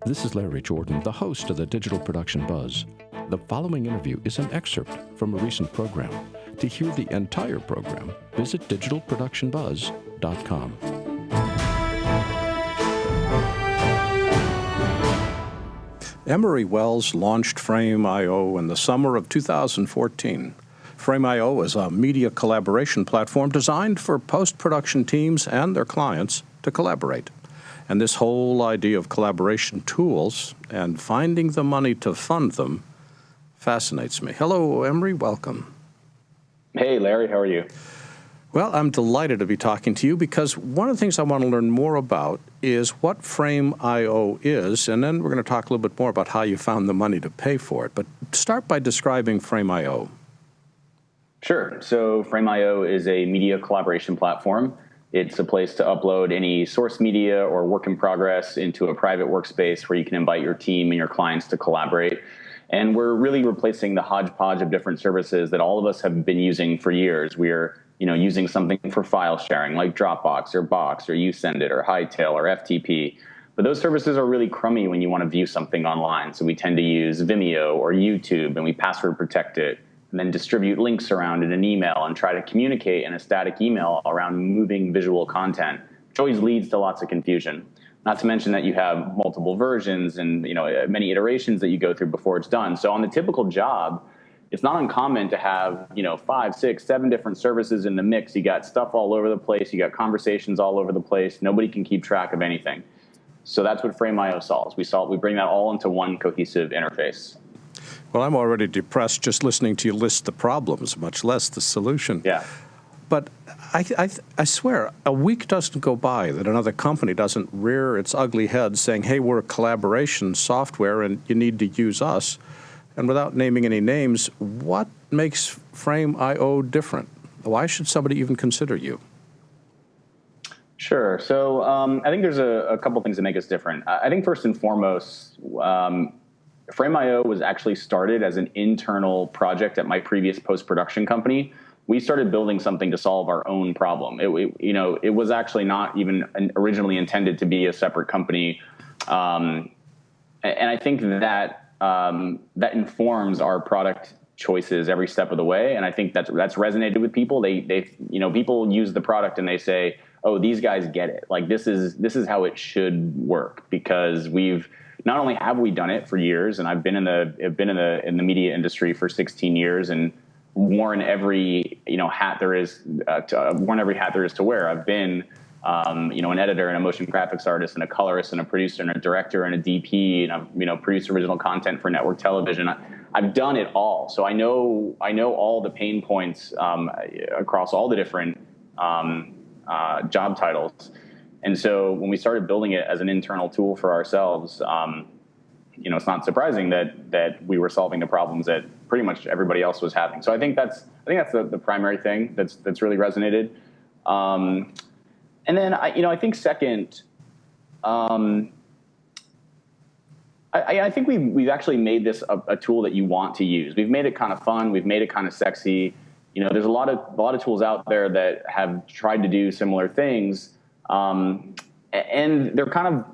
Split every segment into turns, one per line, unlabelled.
This is Larry Jordan, the host of the Digital Production Buzz. The following interview is an excerpt from a recent program. To hear the entire program, visit digitalproductionbuzz.com. Emery Wells launched Frame.io in the summer of 2014. Frame.io is a media collaboration platform designed for post-production teams and their clients to collaborate. And this whole idea of collaboration tools and finding the money to fund them fascinates me. Hello, Emery. Welcome.
Hey, Larry. How are you?
Well, I'm delighted to be talking to you because one of the things I want to learn more about is what Frame.io is, and then we're going to talk a little bit more about how you found the money to pay for it. But start by describing Frame.io.
Sure. So Frame.io is a media collaboration platform. It's a place to upload any source media or work in progress into a private workspace where you can invite your team and your clients to collaborate. And we're really replacing the hodgepodge of different services that all of us have been using for years. We're using something for file sharing like Dropbox or Box or YouSendIt or Hightail or FTP. But those services are really crummy when you want to view something online. So we tend to use Vimeo or YouTube, and we password protect it, and then distribute links around in an email and try to communicate in a static email around moving visual content, which always leads to lots of confusion. Not to mention that you have multiple versions and many iterations that you go through before it's done. So on the typical job, it's not uncommon to have 5, 6, 7 different services in the mix. You got stuff all over the place. You got conversations all over the place. Nobody can keep track of anything. So that's what Frame.io solves. We bring that all into one cohesive interface.
Well, I'm already depressed just listening to you list the problems, much less the solution.
Yeah.
But I swear, a week doesn't go by that another company doesn't rear its ugly head saying, hey, we're a collaboration software and you need to use us. And without naming any names, what makes Frame.io different? Why should somebody even consider you?
Sure. So I think there's a couple things that make us different. I think first and foremost, Frame.io was actually started as an internal project at my previous post-production company. We started building something to solve our own problem. It was actually not even originally intended to be a separate company. And I think that that informs our product choices every step of the way. And I think that's resonated with people. People use the product and they say, oh, these guys get it. Like this is how it should work, because not only have we done it for years, and I've been in the media industry for 16 years and worn every hat there is to wear. I've been an editor and a motion graphics artist and a colorist and a producer and a director and a DP, and I've produced original content for network television. I've done it all, so I know all the pain points across all the different job titles. And so when we started building it as an internal tool for ourselves, it's not surprising that we were solving the problems that pretty much everybody else was having. So I think that's the primary thing that's really resonated. And then I think second, I think we've actually made this a tool that you want to use. We've made it kind of fun. We've made it kind of sexy. There's a lot of tools out there that have tried to do similar things. And they're kind of,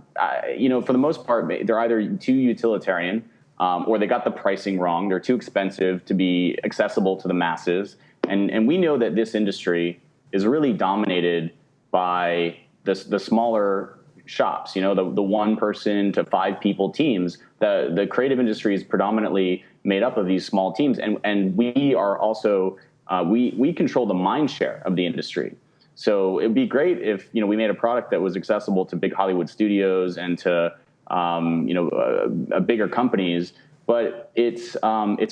for the most part, they're either too utilitarian or they got the pricing wrong. They're too expensive to be accessible to the masses. And we know that this industry is really dominated by the smaller shops, the 1 person to 5 people teams. The creative industry is predominantly made up of these small teams. And we are also, we control the mind share of the industry. So it'd be great if we made a product that was accessible to big Hollywood studios and to bigger companies. But it's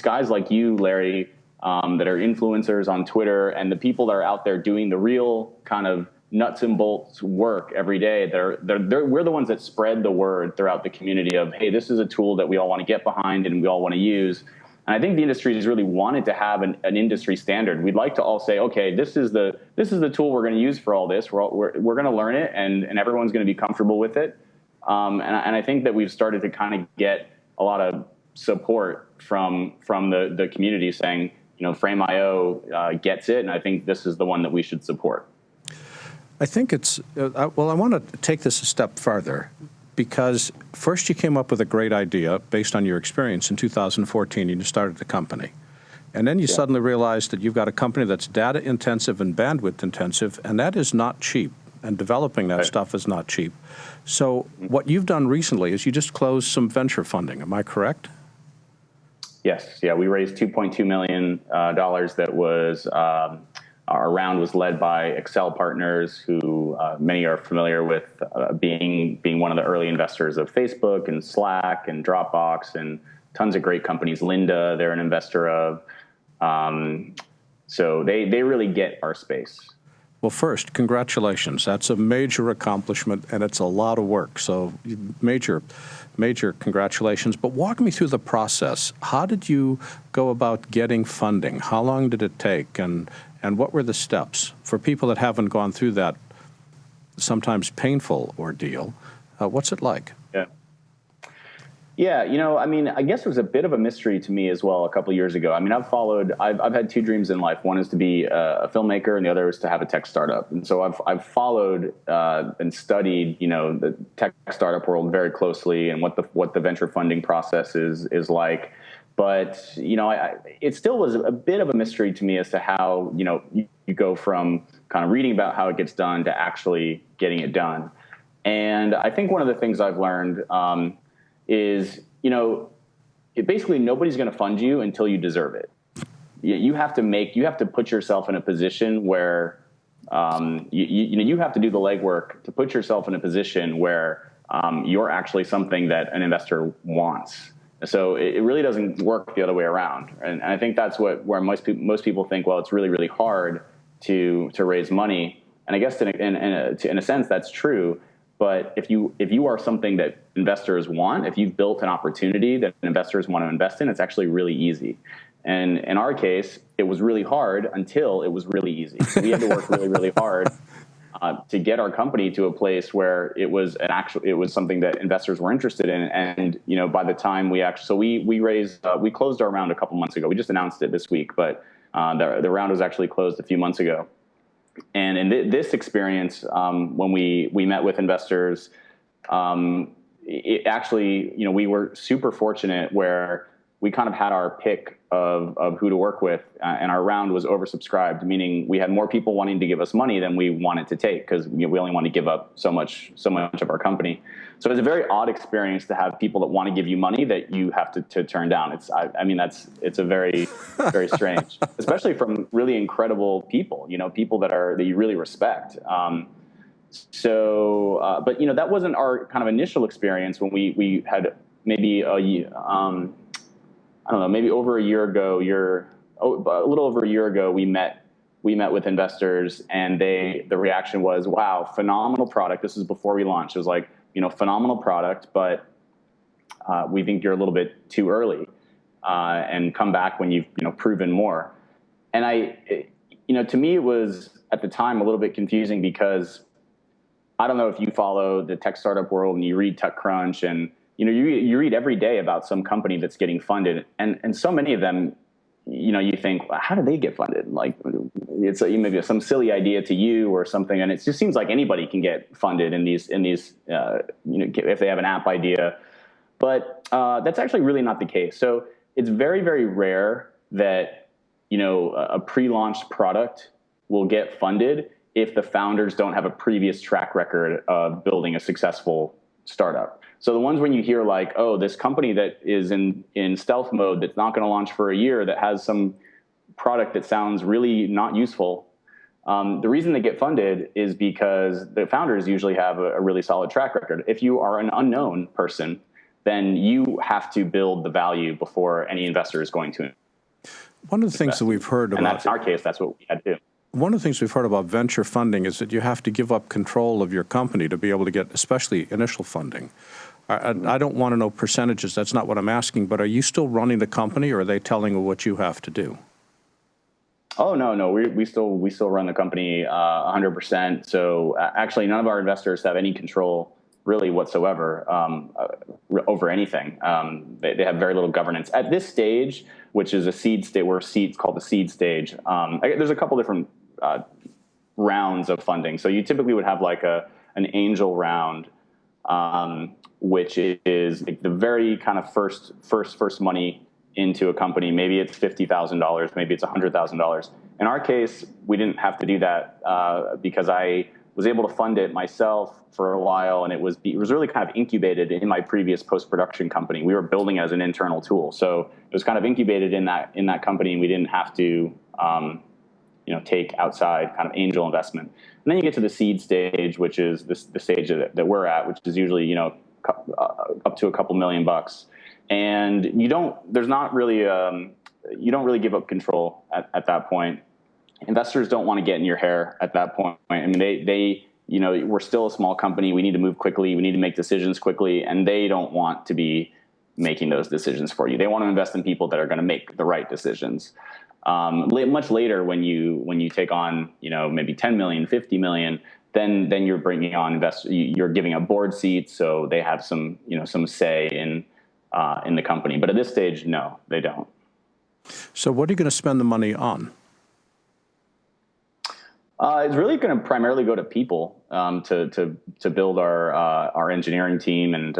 guys like you, Larry, that are influencers on Twitter, and the people that are out there doing the real kind of nuts and bolts work every day. We're the ones that spread the word throughout the community of, hey, this is a tool that we all want to get behind and we all want to use. And I think the industry has really wanted to have an industry standard. We'd like to all say, okay, this is the tool we're going to use for all this. We're going to learn it, and everyone's going to be comfortable with it. And I think that we've started to kind of get a lot of support from the community saying, Frame.io gets it, and I think this is the one that we should support.
I think it's, I want to take this a step farther, because first you came up with a great idea based on your experience in 2014, and you started the company. And then you suddenly realized that you've got a company that's data intensive and bandwidth intensive, and that is not cheap. And developing that stuff is not cheap. So what you've done recently is you just closed some venture funding. Am I correct?
Yes. Yeah. We raised $2.2 million. That was, our round was led by Acel Partners, who many are familiar with, being one of the early investors of Facebook and Slack and Dropbox and tons of great companies. Lynda, they're an investor of. So they really get our space.
Well, first, congratulations. That's a major accomplishment, and it's a lot of work. So major congratulations. But walk me through the process. How did you go about getting funding? How long did it take? And what were the steps? For people that haven't gone through that sometimes painful ordeal, what's it like?
Yeah, I mean, I guess it was a bit of a mystery to me as well a couple of years ago. I mean, I've had two dreams in life. One is to be a filmmaker, and the other is to have a tech startup. And so I've followed and studied, the tech startup world very closely, and what the venture funding process is like. But it still was a bit of a mystery to me as to how you go from kind of reading about how it gets done to actually getting it done. And I think one of the things I've learned is, basically nobody's going to fund you until you deserve it. You have to put yourself in a position where, you have to do the legwork to put yourself in a position where you're actually something that an investor wants. So it really doesn't work the other way around. And I think that's where most people think, well, it's really, really hard to raise money. And I guess in a sense that's true. But if you are something that investors want, if you've built an opportunity that investors want to invest in, it's actually really easy. And in our case, it was really hard until it was really easy. So we had to work really, really hard to get our company to a place where it was something that investors were interested in. And by the time we closed our round a couple months ago. We just announced it this week, but the round was actually closed a few months ago. And in this experience, when we met with investors, it actually, we were super fortunate where we kind of had our pick of who to work with, and our round was oversubscribed, meaning we had more people wanting to give us money than we wanted to take, because we only want to give up so much of our company. So it's a very odd experience to have people that want to give you money that you have to turn down. It's a very, very strange, especially from really incredible people, people that you really respect. But that wasn't our kind of initial experience when we had maybe maybe over a year ago, a little over a year ago, we met with investors, and the reaction was, wow, phenomenal product. This is before we launched. It was like, phenomenal product, but we think you're a little bit too early, and come back when you've proven more. And to me, it was at the time a little bit confusing, because I don't know if you follow the tech startup world and you read TechCrunch, and you read every day about some company that's getting funded, and so many of them, you think, how do they get funded? Like, it's maybe some silly idea to you or something, and it just seems like anybody can get funded in these if they have an app idea. But that's actually really not the case. So it's very, very rare that a pre-launched product will get funded if the founders don't have a previous track record of building a successful startup. So the ones when you hear like, oh, this company that is in stealth mode that's not going to launch for a year, that has some product that sounds really not useful, the reason they get funded is because the founders usually have a really solid track record. If you are an unknown person, then you have to build the value before any investor is going to.
One of the things that we've heard about,
and that's in our case, that's what we had to do.
One of the things we've heard about venture funding is that you have to give up control of your company to be able to get, especially initial funding. I don't want to know percentages. That's not what I'm asking. But are you still running the company, or are they telling you what you have to do?
Oh, no. We still run the company 100%. So actually, none of our investors have any control really whatsoever over anything. They have very little governance at this stage, which is a seed stage. It's called the seed stage. There's a couple different rounds of funding. So you typically would have like an angel round, which is like the very kind of first money into a company. Maybe it's $50,000, maybe it's $100,000. In our case, we didn't have to do that because I was able to fund it myself for a while, and it was really kind of incubated in my previous post-production company. We were building as an internal tool, so it was kind of incubated in that company, and we didn't have to take outside kind of angel investment. And then you get to the seed stage, which is the stage that we're at, which is usually up to a couple $1,000,000, and you don't really give up control at that point. Investors don't want to get in your hair at that point. I mean, we're still a small company. We need to move quickly. We need to make decisions quickly, and they don't want to be making those decisions for you. They want to invest in people that are going to make the right decisions. Much later, when you take on maybe 10 million, 50 million, then you're bringing on investors. You're giving up board seats, so they have some say in the company. But at this stage, no, they don't.
So what are you going to spend the money on?
It's really going to primarily go to people to build our engineering team and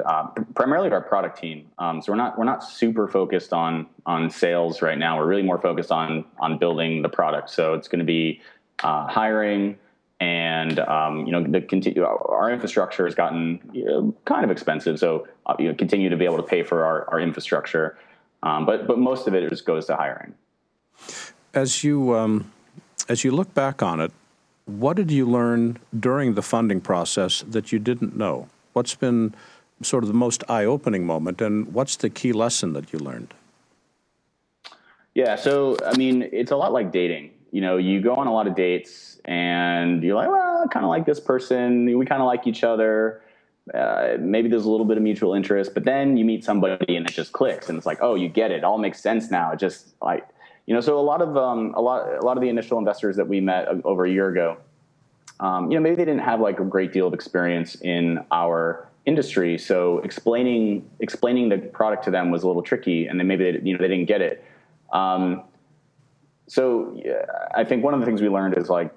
primarily our product team. So we're not super focused on sales right now. We're really more focused on building the product. So it's going to be hiring and our infrastructure has gotten kind of expensive. So continue to be able to pay for our infrastructure, but most of it just goes to hiring.
As you look back on it, what did you learn during the funding process that you didn't know? What's been sort of the most eye-opening moment, and what's the key lesson that you learned?
Yeah, so, I mean, it's a lot like dating. You go on a lot of dates, and you're like, well, I kind of like this person. We kind of like each other. Maybe there's a little bit of mutual interest, but then you meet somebody, and it just clicks, and it's like, oh, you get it. It all makes sense now. It just like... so a lot of the initial investors that we met over a year ago, maybe they didn't have like a great deal of experience in our industry. So explaining the product to them was a little tricky, and then maybe they didn't get it. So yeah, I think one of the things we learned is like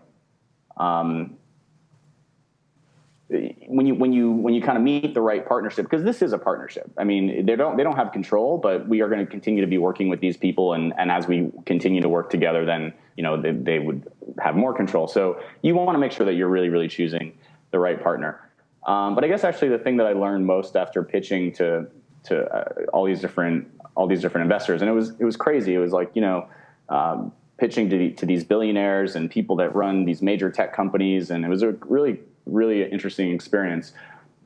when you kind of meet the right partnership, because this is a partnership. I mean, they don't have control, but we are going to continue to be working with these people, and as we continue to work together, then they would have more control. So you want to make sure that you're really, really choosing the right partner. But I guess actually the thing that I learned most after pitching to all these different investors, and it was crazy. It was like pitching to these billionaires and people that run these major tech companies, and it was a really interesting experience.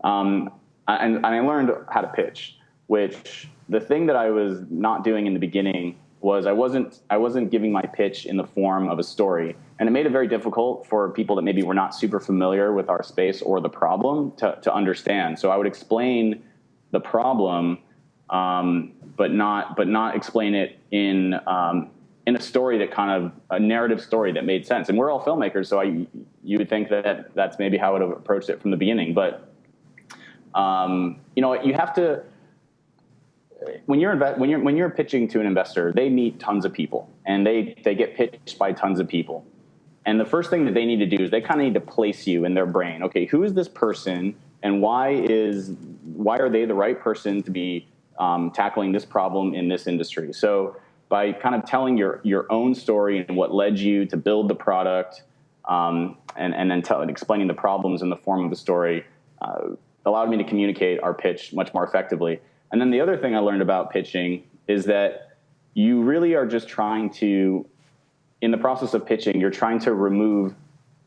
And I learned how to pitch, which the thing that I was not doing in the beginning was I wasn't giving my pitch in the form of a story. And it made it very difficult for people that maybe were not super familiar with our space or the problem to understand. So I would explain the problem, but not explain it in a story that kind of a narrative story that made sense. And we're all filmmakers, so you would think that that's maybe how I would have approached it from the beginning. But you have to, when you're pitching to an investor, they meet tons of people, and they get pitched by tons of people. And the first thing that they need to do is they kind of need to place you in their brain. Okay, who is this person, and why are they the right person to be tackling this problem in this industry? So by kind of telling your own story and what led you to build the product, and then explaining the problems in the form of a story, allowed me to communicate our pitch much more effectively. And then the other thing I learned about pitching is that you really are just trying to, in the process of pitching, you're trying to remove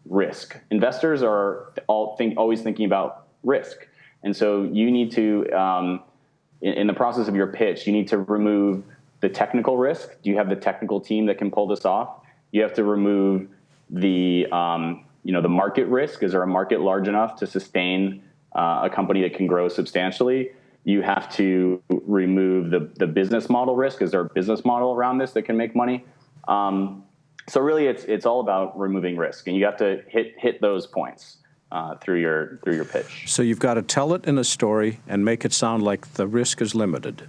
risk. Investors are always thinking about risk. And so you need to, in the process of your pitch, you need to remove the technical risk. Do you have the technical team that can pull this off? You have to remove the market risk. Is there a market large enough to sustain a company that can grow substantially? You have to remove the business model risk. Is there a business model around this that can make money? So really, it's all about removing risk, and you have to hit those points through your pitch.
So you've got to tell it in a story and make it sound like the risk is limited.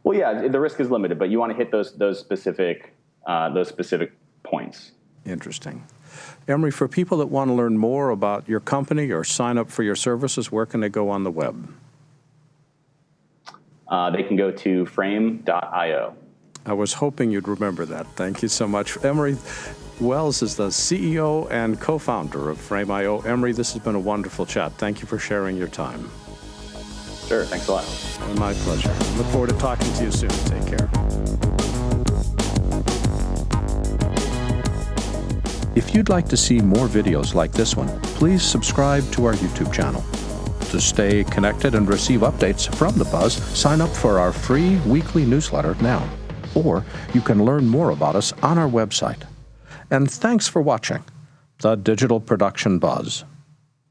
Well, yeah, the risk is limited, but you want to hit those specific points.
Interesting. Emery, for people that want to learn more about your company or sign up for your services, where can they go on the web?
They can go to frame.io.
I was hoping you'd remember that. Thank you so much. Emery Wells is the CEO and co-founder of Frame.io. Emery, this has been a wonderful chat. Thank you for sharing your time.
Sure, thanks a lot.
My pleasure. Look forward to talking to you soon. Take care. If you'd like to see more videos like this one, please subscribe to our YouTube channel. To stay connected and receive updates from The Buzz, sign up for our free weekly newsletter now. Or you can learn more about us on our website. And thanks for watching The Digital Production Buzz.